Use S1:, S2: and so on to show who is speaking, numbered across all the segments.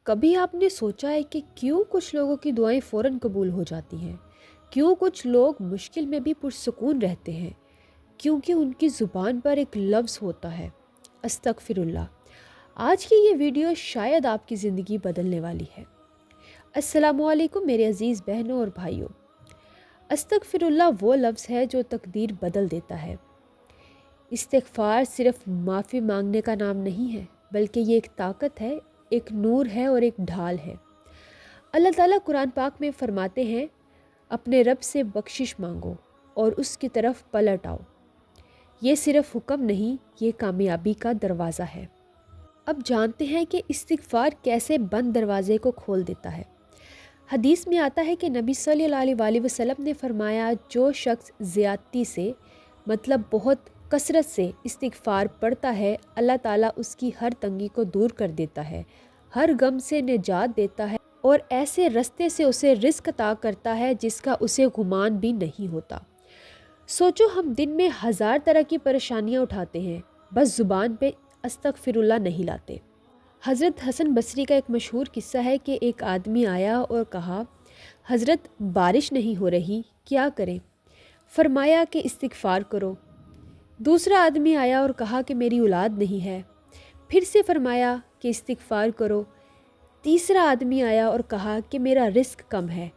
S1: کبھی آپ نے سوچا ہے کہ کیوں کچھ لوگوں کی دعائیں فوراً قبول ہو جاتی ہیں؟ کیوں کچھ لوگ مشکل میں بھی پرسکون رہتے ہیں؟ کیونکہ ان کی زبان پر ایک لفظ ہوتا ہے، استغفر اللہ۔ آج کی یہ ویڈیو شاید آپ کی زندگی بدلنے والی ہے۔ السلام علیکم میرے عزیز بہنوں اور بھائیوں۔ استغفر اللہ وہ لفظ ہے جو تقدیر بدل دیتا ہے۔ استغفار صرف معافی مانگنے کا نام نہیں ہے، بلکہ یہ ایک طاقت ہے، ایک نور ہے اور ایک ڈھال ہے۔ اللہ تعالیٰ قرآن پاک میں فرماتے ہیں، اپنے رب سے بخشش مانگو اور اس کی طرف پلٹ آؤ۔ یہ صرف حکم نہیں، یہ کامیابی کا دروازہ ہے۔ اب جانتے ہیں کہ استغفار کیسے بند دروازے کو کھول دیتا ہے۔ حدیث میں آتا ہے کہ نبی صلی اللہ علیہ وسلم نے فرمایا، جو شخص زیادتی سے مطلب بہت کثرت سے استغفار پڑھتا ہے، اللہ تعالیٰ اس کی ہر تنگی کو دور کر دیتا ہے، ہر غم سے نجات دیتا ہے اور ایسے رستے سے اسے رزق عطا کرتا ہے جس کا اسے گمان بھی نہیں ہوتا۔ سوچو، ہم دن میں ہزار طرح کی پریشانیاں اٹھاتے ہیں، بس زبان پہ استغفر اللہ نہیں لاتے۔ حضرت حسن بصری کا ایک مشہور قصہ ہے کہ ایک آدمی آیا اور کہا، حضرت بارش نہیں ہو رہی، کیا کریں؟ فرمایا کہ استغفار کرو۔ دوسرا آدمی آیا اور کہا کہ میری اولاد نہیں ہے، پھر سے فرمایا کہ استغفار کرو۔ تیسرا آدمی آیا اور کہا کہ میرا رزق کم ہے،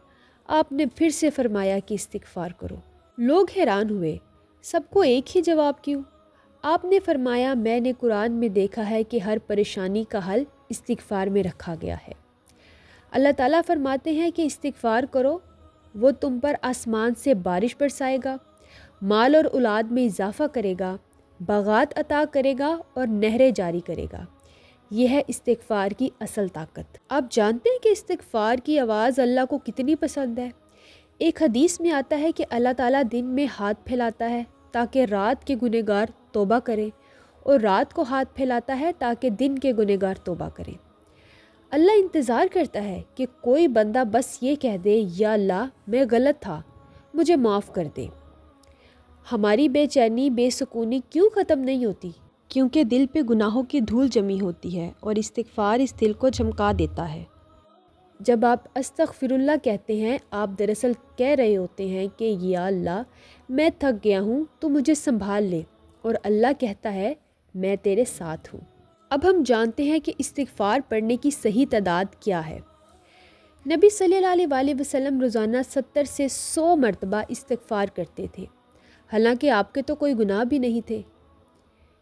S1: آپ نے پھر سے فرمایا کہ استغفار کرو۔ لوگ حیران ہوئے، سب کو ایک ہی جواب کیوں؟ آپ نے فرمایا، میں نے قرآن میں دیکھا ہے کہ ہر پریشانی کا حل استغفار میں رکھا گیا ہے۔ اللہ تعالیٰ فرماتے ہیں کہ استغفار کرو، وہ تم پر آسمان سے بارش برسائے گا، مال اور اولاد میں اضافہ کرے گا، باغات عطا کرے گا اور نہریں جاری کرے گا۔ یہ ہے استغفار کی اصل طاقت۔ آپ جانتے ہیں کہ استغفار کی آواز اللہ کو کتنی پسند ہے؟ ایک حدیث میں آتا ہے کہ اللہ تعالیٰ دن میں ہاتھ پھیلاتا ہے تاکہ رات کے گنہگار توبہ کریں، اور رات کو ہاتھ پھیلاتا ہے تاکہ دن کے گنہگار توبہ کریں۔ اللہ انتظار کرتا ہے کہ کوئی بندہ بس یہ کہہ دے، یا اللہ میں غلط تھا، مجھے معاف کر دے۔ ہماری بے چینی، بے سکونی کیوں ختم نہیں ہوتی؟ کیونکہ دل پہ گناہوں کی دھول جمی ہوتی ہے اور استغفار اس دل کو چمکا دیتا ہے۔ جب آپ استغفر اللہ کہتے ہیں، آپ دراصل کہہ رہے ہوتے ہیں کہ یا اللہ میں تھک گیا ہوں، تو مجھے سنبھال لے، اور اللہ کہتا ہے میں تیرے ساتھ ہوں۔ اب ہم جانتے ہیں کہ استغفار پڑھنے کی صحیح تعداد کیا ہے۔ نبی صلی اللہ علیہ وسلم روزانہ 70 سے 100 مرتبہ استغفار کرتے تھے، حالانکہ آپ کے تو کوئی گناہ بھی نہیں تھے۔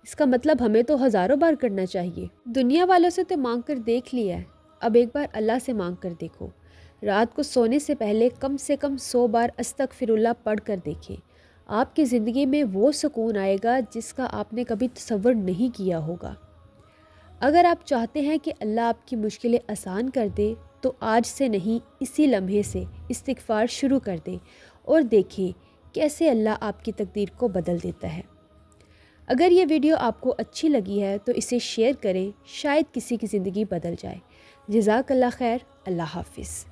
S1: اس کا مطلب ہمیں تو ہزاروں بار کرنا چاہیے۔ دنیا والوں سے تو مانگ کر دیکھ لیا ہے، اب ایک بار اللہ سے مانگ کر دیکھو۔ رات کو سونے سے پہلے کم سے کم 100 بار استغفر اللہ پڑھ کر دیکھیں۔ آپ کی زندگی میں وہ سکون آئے گا جس کا آپ نے کبھی تصور نہیں کیا ہوگا۔ اگر آپ چاہتے ہیں کہ اللہ آپ کی مشکلیں آسان کر دے، تو آج سے نہیں، اسی لمحے سے استغفار شروع کر دیں اور دیکھیں کیسے اللہ آپ کی تقدیر کو بدل دیتا ہے۔ اگر یہ ویڈیو آپ کو اچھی لگی ہے تو اسے شیئر کریں، شاید کسی کی زندگی بدل جائے۔ جزاک اللہ خیر، اللہ حافظ۔